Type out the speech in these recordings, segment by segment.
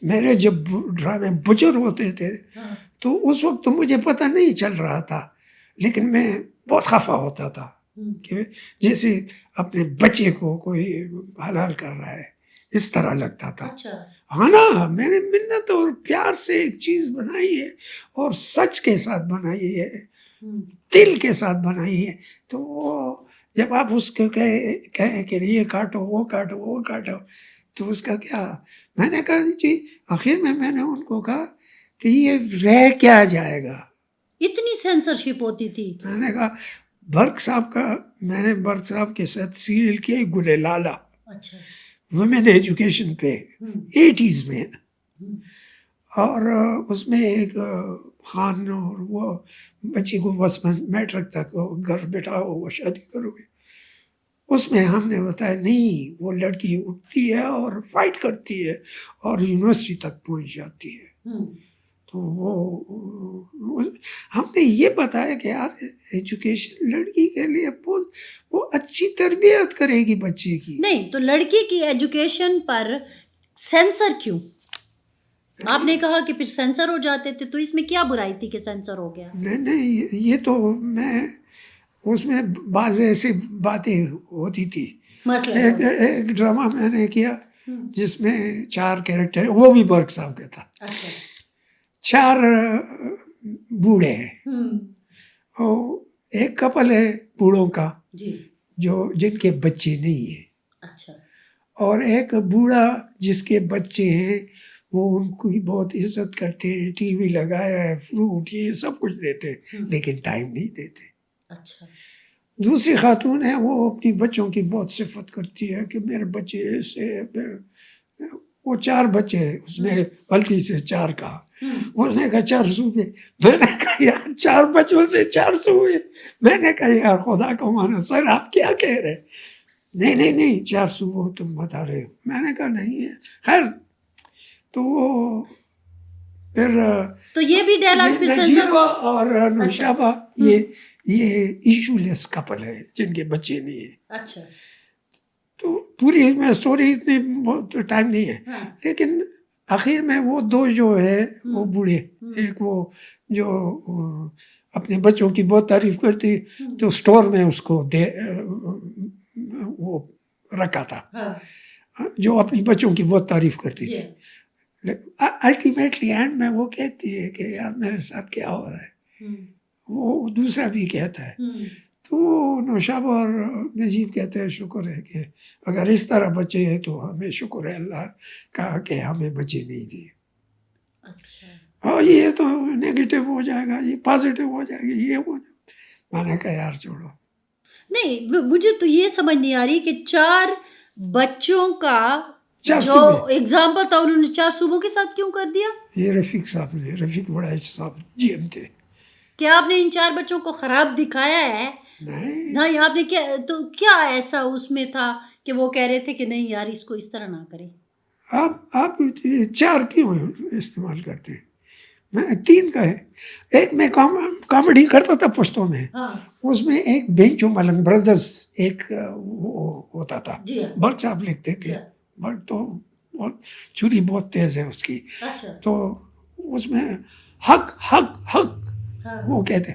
میرے جب ڈرامے بچر ہوتے تھے تو اس وقت تو مجھے پتہ نہیں چل رہا تھا، لیکن میں بہت خفا ہوتا تھا کہ جیسے اپنے بچے کو کوئی حلال کر رہا ہے، اس طرح لگتا تھا. ہاں نا، میں نے منت اور پیار سے ایک چیز بنائی ہے اور سچ کے ساتھ بنائی ہے، دل کے ساتھ بنائی ہے. تو وہ جب آپ اس کو کہیں کہ یہ کاٹو وہ کاٹو وہ کاٹو تو اس کا کیا؟ میں نے کہا جی، آخر میں نے ان کو کہا کہ یہ رہ کیا جائے گا. اتنی سینسرشپ ہوتی تھی. میں نے کہا برق صاحب کا، میں نے برق صاحب کے ساتھ سیریل کیا گلے لالا، اچھا، ویمن ایجوکیشن پہ 80s میں، اور اس میں ایک خان اور وہ بچی کو بس میٹرک تک گھر بٹھاؤ وہ شادی کرو گے. اس میں ہم نے بتایا نہیں، وہ لڑکی اٹھتی ہے اور فائٹ کرتی ہے اور یونیورسٹی تک پہنچ جاتی ہے. تو وہ ہم نے یہ بتایا کہ یار ایجوکیشن لڑکی کے لیے وہ اچھی تربیت کرے گی بچے کی. نہیں تو لڑکی کی ایجوکیشن پر سینسر کیوں؟ آپ نے کہا کہ پھر سینسر ہو جاتے تھے، تو اس میں کیا برائی تھی کہ سینسر ہو گیا؟ نہیں، یہ تو میں اس میں بعض ایسی باتیں ہوتی تھی. ایک ڈرامہ میں نے کیا جس میں 4 کیریکٹر، وہ بھی برق صاحب کا تھا. 4 بوڑھے ہیں، اور ایک کپل ہے بوڑھوں کا جن کے بچے نہیں ہیں. اچھا. اور ایک بوڑھا جس کے بچے ہیں، وہ ان کی بہت عزت کرتے ہیں، ٹی وی لگایا ہے، فروٹ یہ سب کچھ دیتے ہیں، لیکن ٹائم نہیں دیتے. اچھا. دوسری خاتون ہے، وہ اپنی بچوں کی بہت صفت کرتی ہے کہ میرے بچے ایسے، وہ 4 بچے ہیں، اس نے غلطی سے 4 کہا. اس نے کہا 4 صوبے. میں نے کہا یار 4 بچوں سے 4 صوبے. میں نے کہا یار خدا کو مانو سر، آپ کیا کہہ رہے؟ نہیں 4 صوبوں تم بتا رہے ہو. میں نے کہا نہیں ہے. خیر تو وہ پھر تو یہ بھی ڈائلاگ پھر نجیبہ اور نوشابہ یہ ایشو لیس کپل ہے جن کے بچے نہیں ہیں. اچھا. تو پوری میں سٹوری اتنی بہت ٹائم نہیں ہے، لیکن آخر میں وہ 2 جو ہے وہ بوڑھے، ایک وہ جو اپنے بچوں کی بہت تعریف کرتی تو سٹور میں اس کو وہ رکھا تھا، جو اپنی بچوں کی بہت تعریف کرتی تھی. الٹیمیٹلی اینڈ میں وہ کہتی ہے کہ یار میرے ساتھ کیا ہو رہا ہے. وہ دوسرا بھی کہتا ہے. تو نوشابہ اور نجیب کہتے ہیں شکر ہے کہ اگر اس طرح بچے ہیں تو ہمیں شکر ہے اللہ کا کہ ہمیں بچے نہیں دیے. اور یہ تو نیگیٹو ہو جائے گا، یہ پازیٹیو ہو جائے گا، یہ ہو جائے گا. میں نے کہا یار چھوڑو. نہیں، مجھے تو یہ سمجھ نہیں آ رہی کہ 4 بچوں کا جو ایگزامپل تھا انہوں نے 4 صوبوں کے ساتھ کیوں کر دیا؟ یہ رفیق صاحب نے، رفیق وڑائچ صاحب جی ایم تھے. کیا آپ نے ان 4 بچوں کو خراب دکھایا ہے؟ نہیں. آپ نے کیا ایسا اس میں تھا کہ وہ کہہ رہے تھے کہ نہیں یار اس کو اس طرح نہ کریں؟ آپ 4 کیوں استعمال کرتے ہیں؟ میں 3 کا ہے. ایک میں کامیڈی کرتا تھا پشتوں میں، اس میں ایک بینچو ملنگ بردرز ایک ہوتا تھا، برق صاحب لکھتے تھے. برق تو چھری بہت تیز ہے اس کی. تو اس میں حق حق حق وہ کہتے،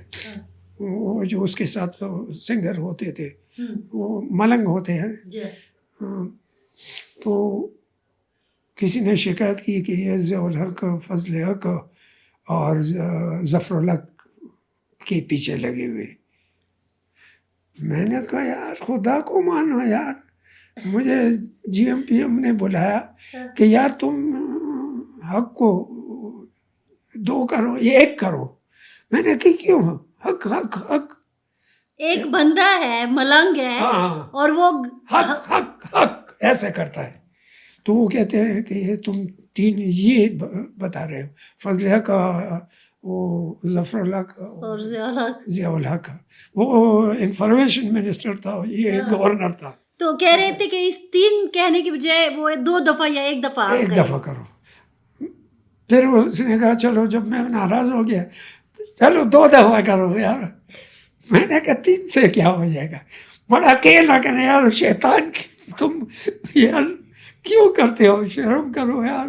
وہ جو اس کے ساتھ سنگر ہوتے تھے وہ ملنگ ہوتے ہیں. تو کسی نے شکایت کی کہ یہ ضیاء الحق، فضل حق اور ظفر الحق کے پیچھے لگے ہوئے. میں نے کہا یار خدا کو مانو یار. مجھے جی ایم پی ایم نے بلایا کہ یار تم حق کو 2 کرو، یہ 1 کرو. میں نے کہا کیوں؟ حق حق حق. ایک بندہ ہے ملنگ ہے اور وہ حق حق حق ایسے کرتا ہے. تو وہ کہتے ہیں کہ یہ تم 3 یہ بتا رہے ہو. فضل حق، وہ ظفر الحق اور ضیاء الحق، وہ انفارمیشن منسٹر تھا، یہ گورنر تھا. تو کہہ رہے تھے کہ اس 3 کہنے کی بجائے وہ 2 دفعہ یا 1 دفعہ کرو. پھر اس نے کہا چلو جب میں ناراض ہو گیا چلو 2 دفعہ کرو یار. میں نے کہا 3 سے کیا ہو جائے گا. بڑا کہنا کہ یار شیطان تم یار کیوں کرتے ہو، شرم کرو یار.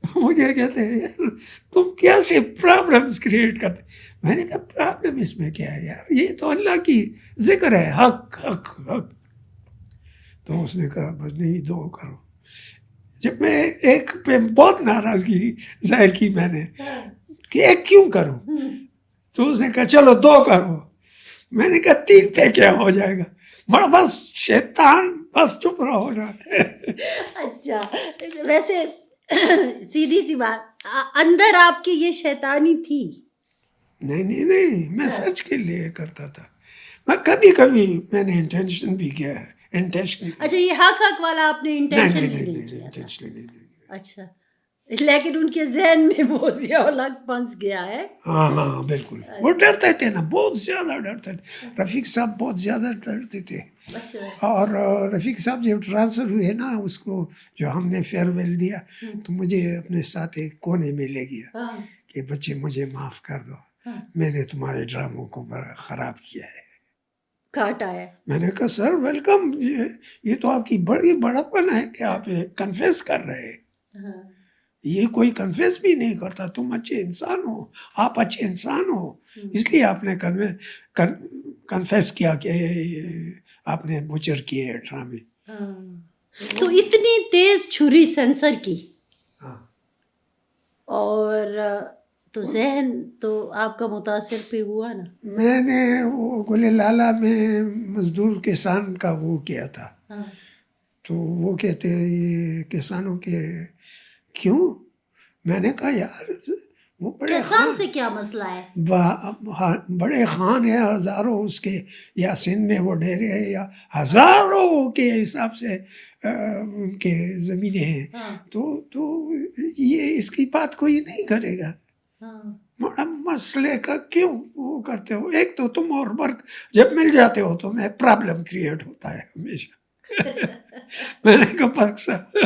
مجھے کہتے ہیں یار تم کیسے پرابلمس کریٹ کرتے. میں نے کہا پرابلم اس میں کیا ہے یار, یہ تو اللہ کی ذکر ہے, حق حق حق. تو اس نے کہا بس نہیں, دو کرو. جب میں ایک پہ بہت ناراضگی ظاہر کی میں نے کہ ایک کیوں کروں, تو اس نے کہا چلو 2 کرو. میں نے کہا 3 پہ کیا ہو جائے گا, بڑا بس شیطان بس چپ رہو رہا ہے. اچھا, ویسے سیدھی سی بات, اندر آپ کی یہ شیطانی تھی؟ نہیں, میں سچ کے لیے کرتا تھا. میں کبھی کبھی میں نے انٹینشن بھی کیا ہے, انٹینشن. اچھا, یہ حق حق والا آپ نے انٹینشن نہیں کیا تھا؟ اچھا, لیکن ان کے ذہن میں وہ ضیاء پھنس گیا ہے. ہاں بالکل, وہ ڈرتے تھے نا, بہت زیادہ ڈرتے تھے. رفیق صاحب بہت زیادہ ڈرتے تھے. اور رفیق صاحب جب ٹرانسفر ہوئے نا, اس کو جو ہم نے فیئر ویل دیا تو مجھے اپنے ساتھ ایک کونے میں لے گیا کہ بچے مجھے معاف کر دو, میں نے تمہارے ڈراموں کو بڑا خراب کیا ہے. کاٹا ہے. میں نے کہا سر ویلکم, یہ تو آپ کی بڑی بڑپن ہے کہ آپ کنفیس کر رہے ہیں. یہ کوئی کنفیس بھی نہیں کرتا. تم اچھے انسان ہو, آپ اچھے انسان ہو, اس لیے آپ نے کنفیس کیا کہ آپ نے بچر کیے ڈرامے. تو اتنی تیز چھری سینسر کی, اور تو ذہن تو آپ کا متاثر پہ ہوا نا. میں نے وہ گلے لالا میں مزدور کسان کا وہ کیا تھا, تو وہ کہتے ہیں یہ کسانوں کے کیوں. میں نے کہا یار وہ بڑے کسان سے کیا مسئلہ ہے, بڑے خان ہیں, ہزاروں اس کے, یا سندھ میں وہ ڈیرے ہیں, یا ہزاروں کے حساب سے ان کے زمینیں ہیں. تو یہ اس کی بات کوئی نہیں کرے گا. مسئلے کا کیوں وہ کرتے ہو. ایک تو تم اور برق جب مل جاتے ہو تو میں پرابلم کریٹ ہوتا ہے ہمیشہ. میں نے کہا برق صاحب